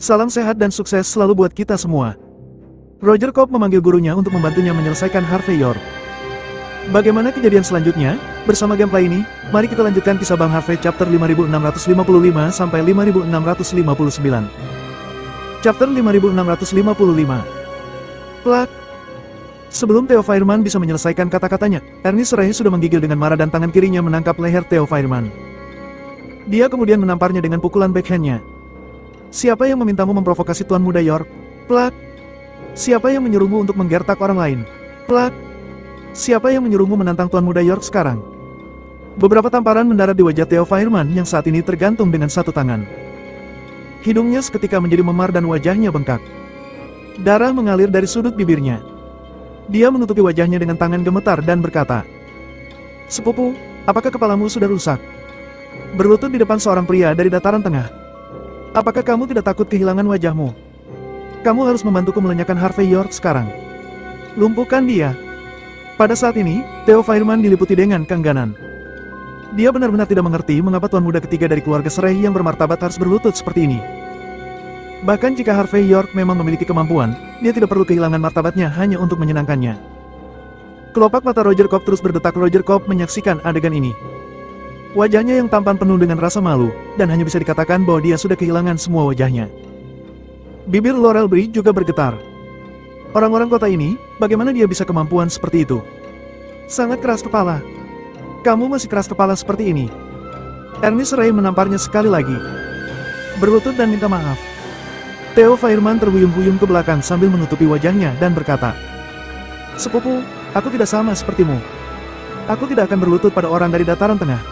Salam sehat dan sukses selalu buat kita semua. Roger Cobb memanggil gurunya untuk membantunya menyelesaikan Harvey York. Bagaimana kejadian selanjutnya? Bersama gameplay ini, mari kita lanjutkan kisah Bang Harvey chapter 5655 sampai 5659. Chapter 5655. Plak. Sebelum Theo Fireman bisa menyelesaikan kata-katanya, Ernest Ray sudah menggigil dengan marah dan tangan kirinya menangkap leher Theo Fireman. Dia kemudian menamparnya dengan pukulan backhandnya. Siapa yang memintamu memprovokasi Tuan Muda York? Plak. Siapa yang menyuruhmu untuk menggertak orang lain? Plak. Siapa yang menyuruhmu menantang Tuan Muda York sekarang? Beberapa tamparan mendarat di wajah Theo Fireman yang saat ini tergantung dengan satu tangan. Hidungnya seketika menjadi memar dan wajahnya bengkak. Darah mengalir dari sudut bibirnya. Dia menutupi wajahnya dengan tangan gemetar dan berkata, "Sepupu, apakah kepalamu sudah rusak?" Berlutut di depan seorang pria dari dataran tengah. "Apakah kamu tidak takut kehilangan wajahmu? Kamu harus membantuku melenyapkan Harvey York sekarang. Lumpuhkan dia." Pada saat ini, Theo Fireman diliputi dengan keengganan. Dia benar-benar tidak mengerti mengapa tuan muda ketiga dari keluarga Serai yang bermartabat harus berlutut seperti ini. Bahkan jika Harvey York memang memiliki kemampuan, dia tidak perlu kehilangan martabatnya hanya untuk menyenangkannya. Kelopak mata Roger Cobb terus berdetak. Roger Cobb menyaksikan adegan ini. Wajahnya yang tampan penuh dengan rasa malu, dan hanya bisa dikatakan bahwa dia sudah kehilangan semua wajahnya. Bibir Laurel Bree juga bergetar. Orang-orang kota ini, bagaimana dia bisa kemampuan seperti itu? Sangat keras kepala. Kamu masih keras kepala seperti ini. Ernest Ray menamparnya sekali lagi. Berlutut dan minta maaf. Theo Fireman terhuyung-huyung ke belakang sambil menutupi wajahnya dan berkata, "Sepupu, aku tidak sama sepertimu. Aku tidak akan berlutut pada orang dari dataran tengah."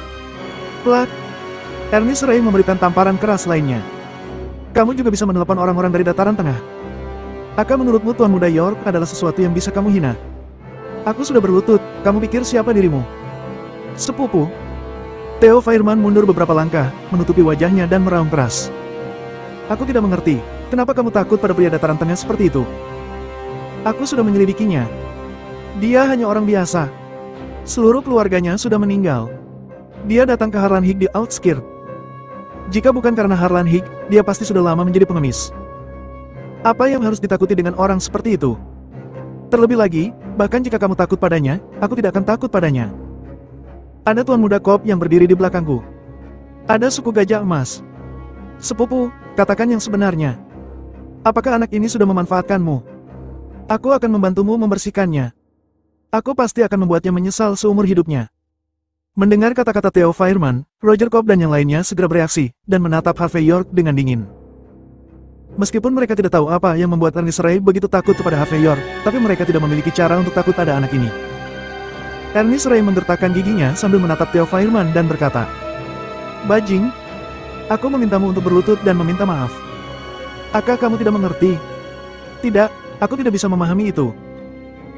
Plak. Ernest Ray memberikan tamparan keras lainnya. "Kamu juga bisa menelepon orang-orang dari dataran tengah. Apakah menurutmu Tuan Muda York adalah sesuatu yang bisa kamu hina? Aku sudah berlutut, kamu pikir siapa dirimu?" Sepupu. Theo Fireman mundur beberapa langkah, menutupi wajahnya dan meraung keras. "Aku tidak mengerti, kenapa kamu takut pada pria dataran tengah seperti itu? Aku sudah menyelidikinya. Dia hanya orang biasa. Seluruh keluarganya sudah meninggal. Dia datang ke Harlan High di outskirt. Jika bukan karena Harlan High, dia pasti sudah lama menjadi pengemis. Apa yang harus ditakuti dengan orang seperti itu? Terlebih lagi, bahkan jika kamu takut padanya, aku tidak akan takut padanya. Ada Tuan Muda Cobb yang berdiri di belakangku. Ada suku gajah emas. Sepupu, katakan yang sebenarnya. Apakah anak ini sudah memanfaatkanmu? Aku akan membantumu membersihkannya. Aku pasti akan membuatnya menyesal seumur hidupnya." Mendengar kata-kata Theo Fireman, Roger Cobb dan yang lainnya segera bereaksi, dan menatap Harvey York dengan dingin. Meskipun mereka tidak tahu apa yang membuat Ernest Ray begitu takut kepada Harvey York, tapi mereka tidak memiliki cara untuk takut pada anak ini. Ernest Ray menggertakkan giginya sambil menatap Theo Fireman dan berkata, "Bajing, aku memintamu untuk berlutut dan meminta maaf. Apakah kamu tidak mengerti?" "Tidak, aku tidak bisa memahami itu."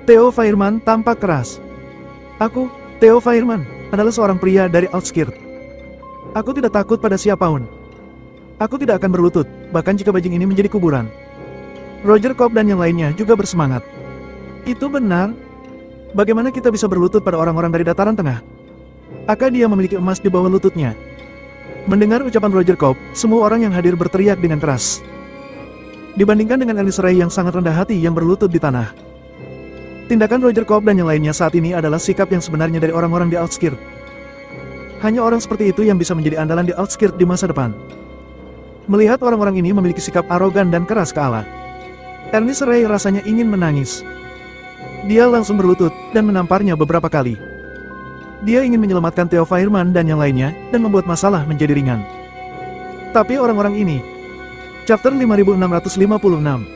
Theo Fireman tampak keras. "Aku, Theo Fireman, adalah seorang pria dari outskirt. Aku tidak takut pada siapapun. Aku tidak akan berlutut, bahkan jika bajing ini menjadi kuburan." Roger Cobb dan yang lainnya juga bersemangat. "Itu benar. Bagaimana kita bisa berlutut pada orang-orang dari dataran tengah? Apakah dia memiliki emas di bawah lututnya?" Mendengar ucapan Roger Cobb, semua orang yang hadir berteriak dengan keras. Dibandingkan dengan Ernest Ray yang sangat rendah hati yang berlutut di tanah, tindakan Roger Cobb dan yang lainnya saat ini adalah sikap yang sebenarnya dari orang-orang di outskirt. Hanya orang seperti itu yang bisa menjadi andalan di outskirt di masa depan. Melihat orang-orang ini memiliki sikap arogan dan keras ke Allah, Ernest Ray rasanya ingin menangis. Dia langsung berlutut dan menamparnya beberapa kali. Dia ingin menyelamatkan Theo Fireman dan yang lainnya dan membuat masalah menjadi ringan. Tapi orang-orang ini. Chapter 5656.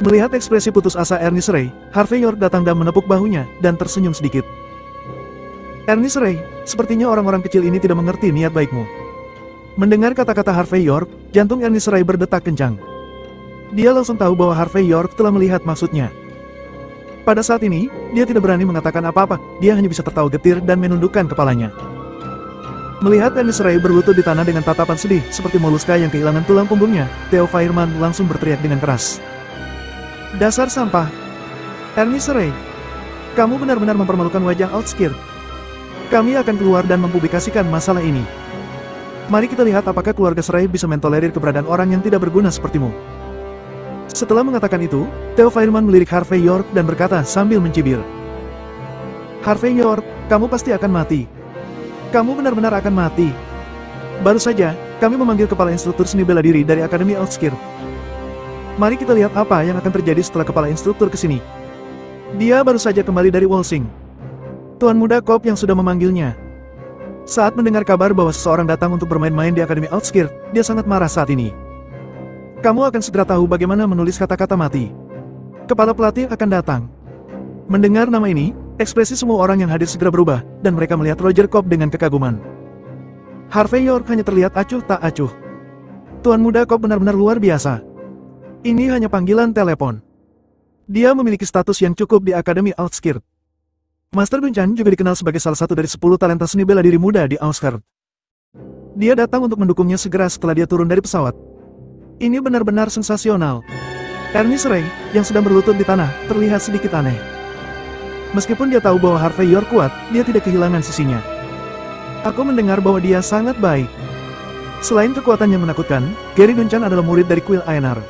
Melihat ekspresi putus asa Ernest Ray, Harvey York datang dan menepuk bahunya dan tersenyum sedikit. "Ernest Ray, sepertinya orang-orang kecil ini tidak mengerti niat baikmu." Mendengar kata-kata Harvey York, jantung Ernest Ray berdetak kencang. Dia langsung tahu bahwa Harvey York telah melihat maksudnya. Pada saat ini, dia tidak berani mengatakan apa-apa, dia hanya bisa tertawa getir dan menundukkan kepalanya. Melihat Ernest Ray berlutut di tanah dengan tatapan sedih, seperti moluska yang kehilangan tulang punggungnya, Theo Fireman langsung berteriak dengan keras. "Dasar sampah! Ernest Ray, kamu benar-benar mempermalukan wajah outskirt. Kami akan keluar dan mempublikasikan masalah ini." Mari kita lihat apakah keluarga Serai bisa mentolerir keberadaan orang yang tidak berguna sepertimu. Setelah mengatakan itu, Theo Fireman melirik Harvey York dan berkata sambil mencibir. Harvey York, kamu pasti akan mati. Kamu benar-benar akan mati. Baru saja, kami memanggil kepala instruktur seni bela diri dari Akademi Outskirt. Mari kita lihat apa yang akan terjadi setelah kepala instruktur ke sini. Dia baru saja kembali dari Walsing. Tuan muda Cobb yang sudah memanggilnya. Saat mendengar kabar bahwa seseorang datang untuk bermain-main di Akademi Outskirt, dia sangat marah saat ini. Kamu akan segera tahu bagaimana menulis kata-kata mati. Kepala pelatih akan datang. Mendengar nama ini, ekspresi semua orang yang hadir segera berubah, dan mereka melihat Roger Cobb dengan kekaguman. Harvey York hanya terlihat acuh tak acuh. Tuan muda Cobb benar-benar luar biasa. Ini hanya panggilan telepon. Dia memiliki status yang cukup di Akademi Outskirt. Master Dunchan juga dikenal sebagai salah satu dari 10 talenta seni bela diri muda di Outskirt. Dia datang untuk mendukungnya segera setelah dia turun dari pesawat. Ini benar-benar sensasional. Ernest Ray, yang sedang berlutut di tanah, terlihat sedikit aneh. Meskipun dia tahu bahwa Harvey York kuat, dia tidak kehilangan sisinya. Aku mendengar bahwa dia sangat baik. Selain kekuatan yang menakutkan, Gary Dunchan adalah murid dari Quill Aenar.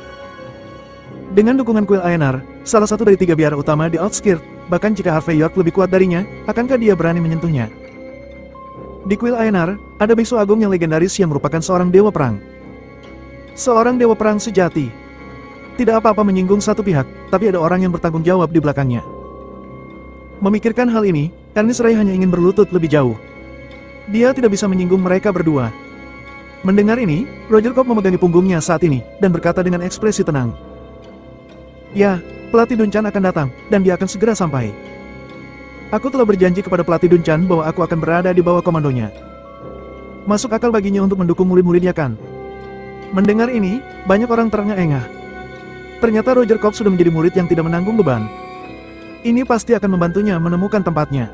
Dengan dukungan Quill Aenar, salah satu dari 3 biara utama di Outskirt, bahkan jika Harvey York lebih kuat darinya, akankah dia berani menyentuhnya? Di Quill Aenar, ada biksu agung yang legendaris yang merupakan seorang dewa perang. Seorang dewa perang sejati. Tidak apa-apa menyinggung satu pihak, tapi ada orang yang bertanggung jawab di belakangnya. Memikirkan hal ini, Ernest Ray hanya ingin berlutut lebih jauh. Dia tidak bisa menyinggung mereka berdua. Mendengar ini, Roger Cobb memegangi punggungnya saat ini, dan berkata dengan ekspresi tenang. Ya, pelatih Dunchan akan datang, dan dia akan segera sampai. Aku telah berjanji kepada pelatih Dunchan bahwa aku akan berada di bawah komandonya. Masuk akal baginya untuk mendukung murid-muridnya kan? Mendengar ini, banyak orang terengah-engah. Ternyata Roger Cobb sudah menjadi murid yang tidak menanggung beban. Ini pasti akan membantunya menemukan tempatnya.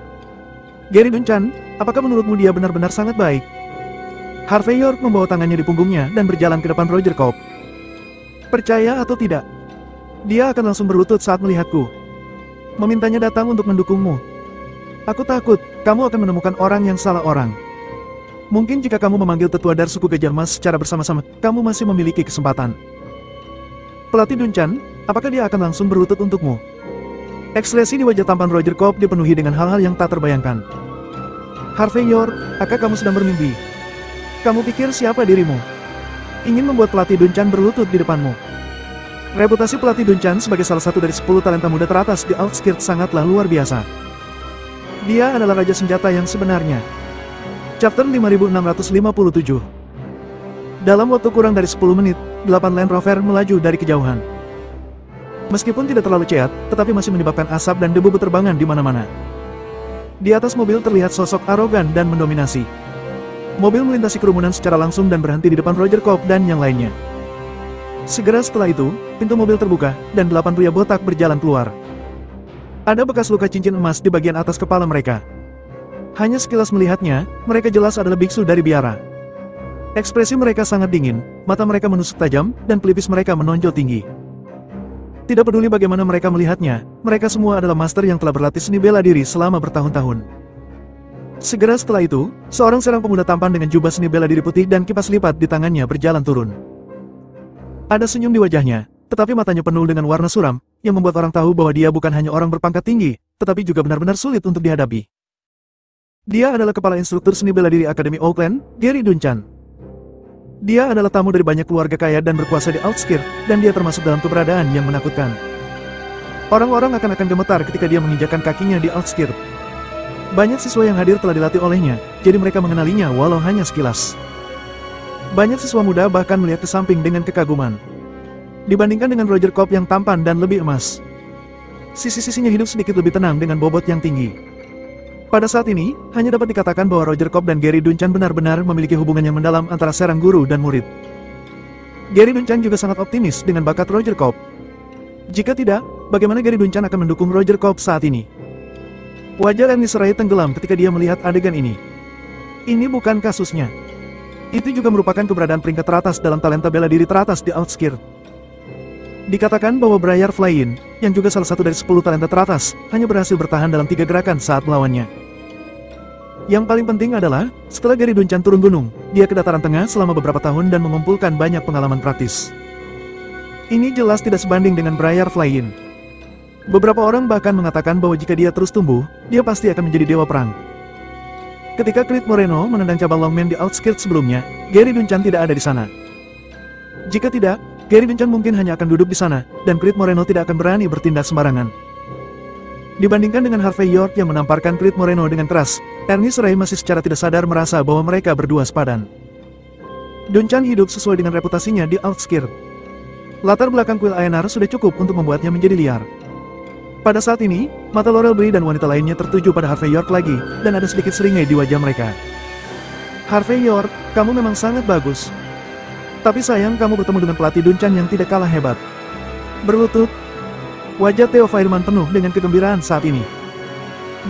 Gary Dunchan, apakah menurutmu dia benar-benar sangat baik? Harvey York membawa tangannya di punggungnya dan berjalan ke depan Roger Cobb. Percaya atau tidak? Dia akan langsung berlutut saat melihatku. Memintanya datang untuk mendukungmu. Aku takut, kamu akan menemukan orang yang salah orang. Mungkin jika kamu memanggil tetua dari suku Gajah Emas secara bersama-sama, kamu masih memiliki kesempatan. Pelatih Dunchan, apakah dia akan langsung berlutut untukmu? Ekspresi di wajah tampan Roger Cobb dipenuhi dengan hal-hal yang tak terbayangkan. Harvey York, apakah kamu sedang bermimpi? Kamu pikir siapa dirimu? Ingin membuat pelatih Dunchan berlutut di depanmu. Reputasi pelatih Dunchan sebagai salah satu dari 10 talenta muda teratas di Outskirt sangatlah luar biasa. Dia adalah raja senjata yang sebenarnya. Chapter 5657. Dalam waktu kurang dari 10 menit, 8 Land Rover melaju dari kejauhan. Meskipun tidak terlalu ceat, tetapi masih menyebabkan asap dan debu berterbangan di mana-mana. Di atas mobil terlihat sosok arogan dan mendominasi. Mobil melintasi kerumunan secara langsung dan berhenti di depan Roger Cobb dan yang lainnya. Segera setelah itu, pintu mobil terbuka, dan 8 pria botak berjalan keluar. Ada bekas luka cincin emas di bagian atas kepala mereka. Hanya sekilas melihatnya, mereka jelas adalah biksu dari biara. Ekspresi mereka sangat dingin, mata mereka menusuk tajam, dan pelipis mereka menonjol tinggi. Tidak peduli bagaimana mereka melihatnya, mereka semua adalah master yang telah berlatih seni bela diri selama bertahun-tahun. Segera setelah itu, seorang serang pemuda tampan dengan jubah seni bela diri putih dan kipas lipat di tangannya berjalan turun. Ada senyum di wajahnya, tetapi matanya penuh dengan warna suram, yang membuat orang tahu bahwa dia bukan hanya orang berpangkat tinggi, tetapi juga benar-benar sulit untuk dihadapi. Dia adalah kepala instruktur seni bela diri Akademi Oakland, Gary Dunchan. Dia adalah tamu dari banyak keluarga kaya dan berkuasa di Outskirt, dan dia termasuk dalam keberadaan yang menakutkan. Orang-orang akan gemetar ketika dia menginjakkan kakinya di Outskirt. Banyak siswa yang hadir telah dilatih olehnya, jadi mereka mengenalinya walau hanya sekilas. Banyak siswa muda bahkan melihat ke samping dengan kekaguman. Dibandingkan dengan Roger Cobb yang tampan dan lebih emas, sisi-sisinya hidup sedikit lebih tenang dengan bobot yang tinggi. Pada saat ini, hanya dapat dikatakan bahwa Roger Cobb dan Gary Dunchan benar-benar memiliki hubungan yang mendalam antara serang guru dan murid. Gary Dunchan juga sangat optimis dengan bakat Roger Cobb. Jika tidak, bagaimana Gary Dunchan akan mendukung Roger Cobb saat ini? Wajah Ernest Ray tenggelam ketika dia melihat adegan ini. Ini bukan kasusnya. Itu juga merupakan keberadaan peringkat teratas dalam talenta bela diri teratas di Outskirt. Dikatakan bahwa Briar Flyin, yang juga salah satu dari 10 talenta teratas, hanya berhasil bertahan dalam 3 gerakan saat melawannya. Yang paling penting adalah, setelah Gary Duncan turun gunung, dia ke dataran tengah selama beberapa tahun dan mengumpulkan banyak pengalaman praktis. Ini jelas tidak sebanding dengan Briar Flyin. Beberapa orang bahkan mengatakan bahwa jika dia terus tumbuh, dia pasti akan menjadi dewa perang. Ketika Creed Moreno menendang cabang Longman di outskirts sebelumnya, Gary Duncan tidak ada di sana. Jika tidak, Gary Duncan mungkin hanya akan duduk di sana, dan Creed Moreno tidak akan berani bertindak sembarangan. Dibandingkan dengan Harvey York yang menamparkan Creed Moreno dengan keras, Ernest Ray masih secara tidak sadar merasa bahwa mereka berdua sepadan. Duncan hidup sesuai dengan reputasinya di outskirts. Latar belakang kuil Aenar sudah cukup untuk membuatnya menjadi liar. Pada saat ini, mata Laurel Bree dan wanita lainnya tertuju pada Harvey York lagi, dan ada sedikit seringai di wajah mereka. Harvey York, kamu memang sangat bagus. Tapi sayang kamu bertemu dengan pelatih Duncan yang tidak kalah hebat. Berlutut, wajah Theo Fireman penuh dengan kegembiraan saat ini.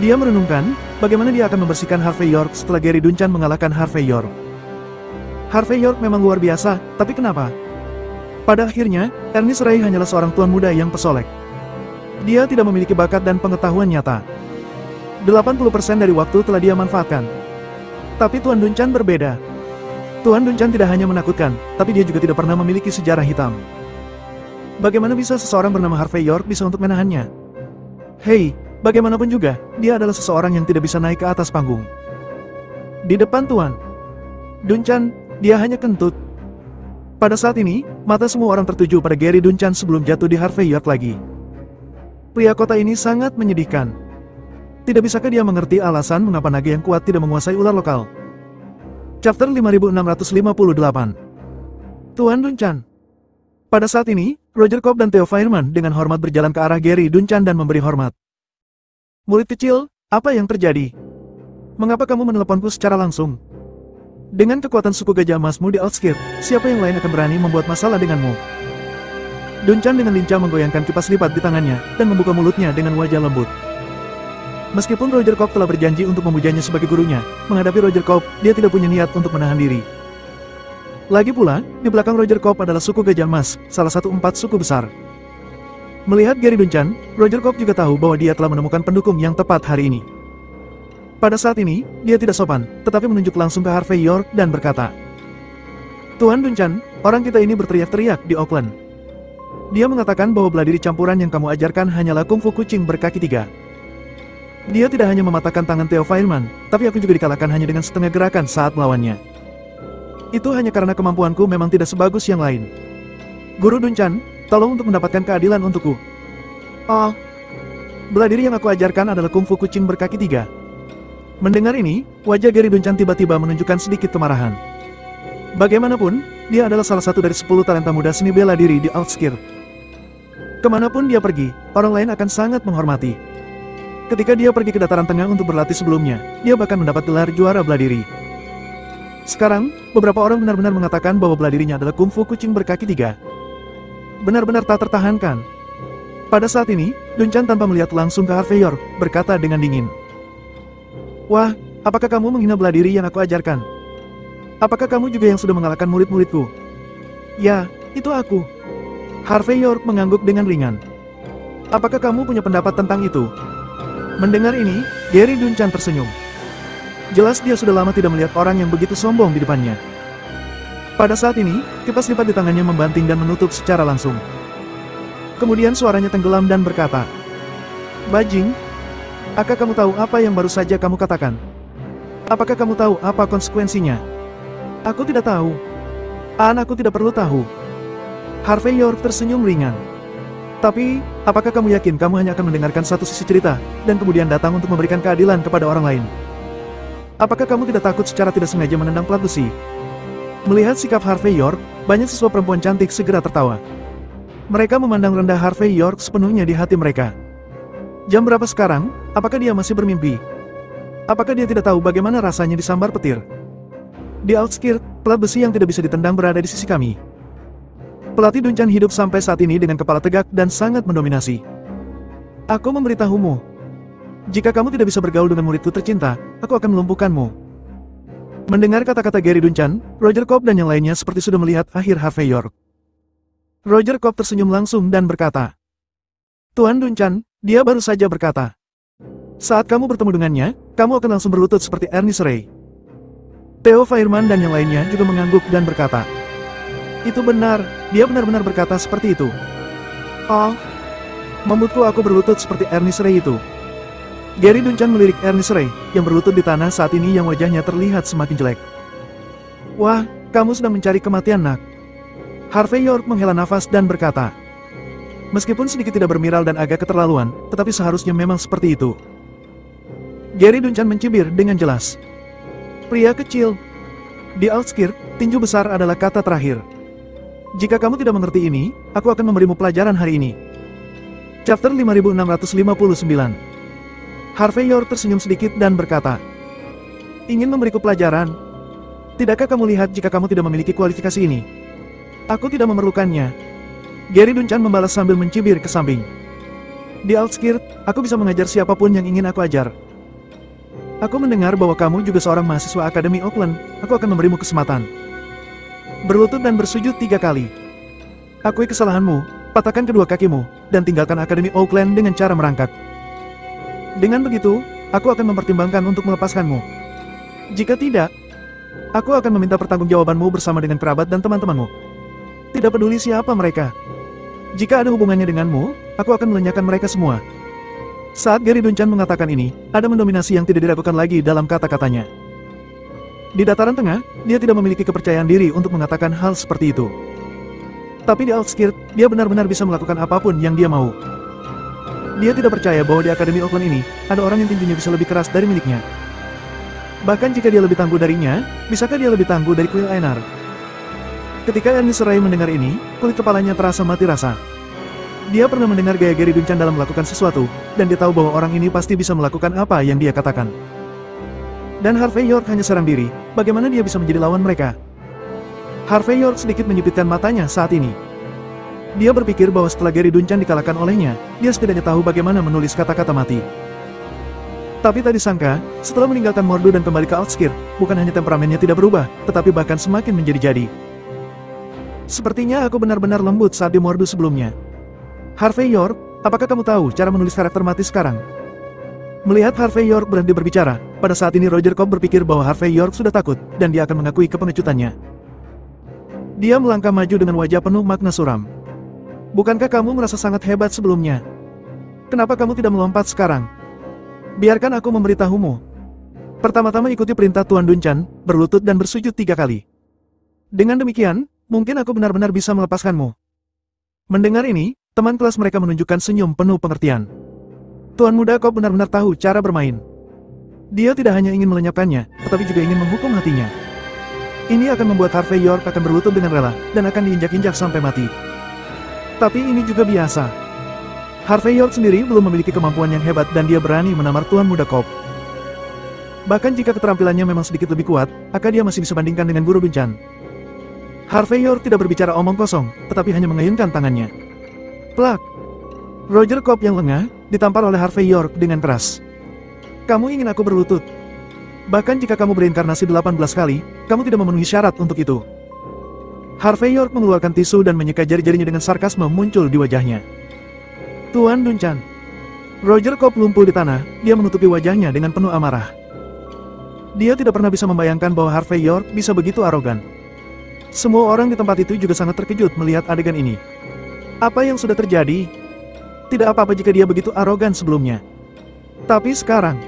Dia merenungkan, bagaimana dia akan membersihkan Harvey York setelah Gary Duncan mengalahkan Harvey York. Harvey York memang luar biasa, tapi kenapa? Pada akhirnya, Ernest Ray hanyalah seorang tuan muda yang pesolek. Dia tidak memiliki bakat dan pengetahuan nyata. 80% dari waktu telah dia manfaatkan. Tapi Tuan Duncan berbeda. Tuan Duncan tidak hanya menakutkan, tapi dia juga tidak pernah memiliki sejarah hitam. Bagaimana bisa seseorang bernama Harvey York bisa untuk menahannya? Hei, bagaimanapun juga, dia adalah seseorang yang tidak bisa naik ke atas panggung. Di depan Tuan Duncan, dia hanya kentut. Pada saat ini, mata semua orang tertuju pada Gary Duncan sebelum jatuh di Harvey York lagi. Pria kota ini sangat menyedihkan. Tidak bisakah dia mengerti alasan mengapa naga yang kuat tidak menguasai ular lokal? Chapter 5658. Tuan Duncan. Pada saat ini, Roger Cobb dan Theo Fireman dengan hormat berjalan ke arah Gary Duncan dan memberi hormat. Murid kecil, apa yang terjadi? Mengapa kamu meneleponku secara langsung? Dengan kekuatan suku gajah emasmu di outskirt, siapa yang lain akan berani membuat masalah denganmu? Duncan dengan lincah menggoyangkan kipas lipat di tangannya, dan membuka mulutnya dengan wajah lembut. Meskipun Roger Cobb telah berjanji untuk memujanya sebagai gurunya, menghadapi Roger Cobb, dia tidak punya niat untuk menahan diri. Lagi pula, di belakang Roger Cobb adalah suku Gajah Emas, salah satu 4 suku besar. Melihat Gary Duncan, Roger Cobb juga tahu bahwa dia telah menemukan pendukung yang tepat hari ini. Pada saat ini, dia tidak sopan, tetapi menunjuk langsung ke Harvey York dan berkata, Tuan Duncan, orang kita ini berteriak-teriak di Auckland. Dia mengatakan bahwa bela diri campuran yang kamu ajarkan hanyalah kungfu kucing berkaki 3. Dia tidak hanya mematahkan tangan Theo Fireman, tapi aku juga dikalahkan hanya dengan setengah gerakan saat melawannya. Itu hanya karena kemampuanku memang tidak sebagus yang lain. Guru Duncan, tolong untuk mendapatkan keadilan untukku. Oh, bela diri yang aku ajarkan adalah kungfu kucing berkaki 3. Mendengar ini, wajah Gary Duncan tiba-tiba menunjukkan sedikit kemarahan. Bagaimanapun, dia adalah salah satu dari 10 talenta muda seni bela diri di outskirt. Kemanapun dia pergi, orang lain akan sangat menghormati. Ketika dia pergi ke dataran tengah untuk berlatih sebelumnya, dia bahkan mendapat gelar juara bela diri. Sekarang, beberapa orang benar-benar mengatakan bahwa bela dirinya adalah kungfu kucing berkaki 3. Benar-benar tak tertahankan. Pada saat ini, Duncan tanpa melihat langsung ke Harvey York, berkata dengan dingin. Wah, apakah kamu menghina bela diri yang aku ajarkan? Apakah kamu juga yang sudah mengalahkan murid-muridku? Ya, itu aku. Harvey York mengangguk dengan ringan. Apakah kamu punya pendapat tentang itu? Mendengar ini, Gary Duncan tersenyum. Jelas dia sudah lama tidak melihat orang yang begitu sombong di depannya. Pada saat ini, kipas lipat di tangannya membanting dan menutup secara langsung. Kemudian suaranya tenggelam dan berkata, Bajing, apakah kamu tahu apa yang baru saja kamu katakan? Apakah kamu tahu apa konsekuensinya? Aku tidak tahu. Aku tidak perlu tahu. Harvey York tersenyum ringan. Tapi, apakah kamu yakin kamu hanya akan mendengarkan satu sisi cerita, dan kemudian datang untuk memberikan keadilan kepada orang lain? Apakah kamu tidak takut secara tidak sengaja menendang plat besi? Melihat sikap Harvey York, banyak siswa perempuan cantik segera tertawa. Mereka memandang rendah Harvey York sepenuhnya di hati mereka. Jam berapa sekarang? Apakah dia masih bermimpi? Apakah dia tidak tahu bagaimana rasanya disambar petir? Di outskirt, plat besi yang tidak bisa ditendang berada di sisi kami. Pelatih Duncan hidup sampai saat ini dengan kepala tegak dan sangat mendominasi. Aku memberitahumu. Jika kamu tidak bisa bergaul dengan muridku tercinta, aku akan melumpuhkanmu. Mendengar kata-kata Gary Duncan, Roger Cobb dan yang lainnya seperti sudah melihat akhir Harvey York. Roger Cobb tersenyum langsung dan berkata, Tuan Duncan, dia baru saja berkata. Saat kamu bertemu dengannya, kamu akan langsung berlutut seperti Ernest Ray. Theo Fireman dan yang lainnya juga mengangguk dan berkata, "Itu benar, dia benar-benar berkata seperti itu." "Oh, membuatku aku berlutut seperti Ernest Ray itu." Gary Duncan melirik Ernest Ray, yang berlutut di tanah saat ini yang wajahnya terlihat semakin jelek. "Wah, kamu sedang mencari kematian, nak." Harvey York menghela nafas dan berkata, "Meskipun sedikit tidak bermiral dan agak keterlaluan, tetapi seharusnya memang seperti itu." Gary Duncan mencibir dengan jelas. "Pria kecil. Di Outskirt, tinju besar adalah kata terakhir. Jika kamu tidak mengerti ini, aku akan memberimu pelajaran hari ini." Chapter 5659. Harvey York tersenyum sedikit dan berkata, "Ingin memberiku pelajaran? Tidakkah kamu lihat jika kamu tidak memiliki kualifikasi ini? Aku tidak memerlukannya." Gary Duncan membalas sambil mencibir ke samping. "Di Outskirt, aku bisa mengajar siapapun yang ingin aku ajar. Aku mendengar bahwa kamu juga seorang mahasiswa Akademi Oakland, aku akan memberimu kesempatan. Berlutut dan bersujud 3 kali. Akui kesalahanmu, patahkan kedua kakimu, dan tinggalkan Akademi Oakland dengan cara merangkak. Dengan begitu, aku akan mempertimbangkan untuk melepaskanmu. Jika tidak, aku akan meminta pertanggungjawabanmu bersama dengan kerabat dan teman-temanmu. Tidak peduli siapa mereka. Jika ada hubungannya denganmu, aku akan melenyapkan mereka semua." Saat Gary Duncan mengatakan ini, ada mendominasi yang tidak diragukan lagi dalam kata-katanya. Di dataran tengah, dia tidak memiliki kepercayaan diri untuk mengatakan hal seperti itu. Tapi di Outskirt, dia benar-benar bisa melakukan apapun yang dia mau. Dia tidak percaya bahwa di Akademi Oakland ini, ada orang yang tinjunya bisa lebih keras dari miliknya. Bahkan jika dia lebih tangguh darinya, bisakah dia lebih tangguh dari Quill Einar? Ketika Ernest Ray mendengar ini, kulit kepalanya terasa mati rasa. Dia pernah mendengar gaya Gary Duncan dalam melakukan sesuatu, dan dia tahu bahwa orang ini pasti bisa melakukan apa yang dia katakan. Dan Harvey York hanya serang diri, bagaimana dia bisa menjadi lawan mereka? Harvey York sedikit menyipitkan matanya saat ini. Dia berpikir bahwa setelah Gary Duncan dikalahkan olehnya, dia setidaknya tahu bagaimana menulis kata-kata mati. Tapi tak disangka, setelah meninggalkan Mordo dan kembali ke Outskirt, bukan hanya temperamennya tidak berubah, tetapi bahkan semakin menjadi-jadi. "Sepertinya aku benar-benar lembut saat di Mordo sebelumnya." "Harvey York, apakah kamu tahu cara menulis karakter mati sekarang?" Melihat Harvey York berhenti berbicara, pada saat ini Roger Cobb berpikir bahwa Harvey York sudah takut, dan dia akan mengakui kepengecutannya. Dia melangkah maju dengan wajah penuh makna suram. "Bukankah kamu merasa sangat hebat sebelumnya? Kenapa kamu tidak melompat sekarang? Biarkan aku memberitahumu. Pertama-tama ikuti perintah Tuan Duncan, berlutut dan bersujud 3 kali. Dengan demikian, mungkin aku benar-benar bisa melepaskanmu." Mendengar ini, teman kelas mereka menunjukkan senyum penuh pengertian. Tuan muda Cobb benar-benar tahu cara bermain. Dia tidak hanya ingin melenyapkannya, tetapi juga ingin menghukum hatinya. Ini akan membuat Harvey York akan berlutut dengan rela, dan akan diinjak-injak sampai mati. Tapi ini juga biasa. Harvey York sendiri belum memiliki kemampuan yang hebat dan dia berani menamar Tuan muda Cobb. Bahkan jika keterampilannya memang sedikit lebih kuat, maka dia masih bisa bandingkan dengan Guru Duncan. Harvey York tidak berbicara omong kosong, tetapi hanya mengayunkan tangannya. Plak! Roger Cobb yang lengah, ditampar oleh Harvey York dengan keras. "Kamu ingin aku berlutut? Bahkan jika kamu bereinkarnasi 18 kali, kamu tidak memenuhi syarat untuk itu." Harvey York mengeluarkan tisu dan menyeka jari-jarinya dengan sarkasme muncul di wajahnya. "Tuan Duncan." Roger Cobb lumpuh di tanah, dia menutupi wajahnya dengan penuh amarah. Dia tidak pernah bisa membayangkan bahwa Harvey York bisa begitu arogan. Semua orang di tempat itu juga sangat terkejut melihat adegan ini. Apa yang sudah terjadi? Tidak apa-apa jika dia begitu arogan sebelumnya. Tapi sekarang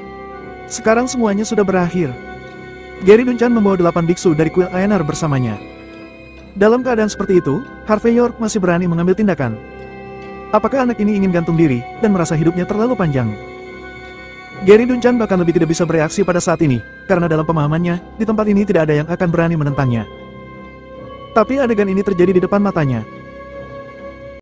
semuanya sudah berakhir. Gary Duncan membawa 8 biksu dari Quill Einar bersamanya. Dalam keadaan seperti itu, Harvey York masih berani mengambil tindakan. Apakah anak ini ingin gantung diri, dan merasa hidupnya terlalu panjang? Gary Duncan bahkan lebih tidak bisa bereaksi pada saat ini, karena dalam pemahamannya, di tempat ini tidak ada yang akan berani menentangnya. Tapi adegan ini terjadi di depan matanya,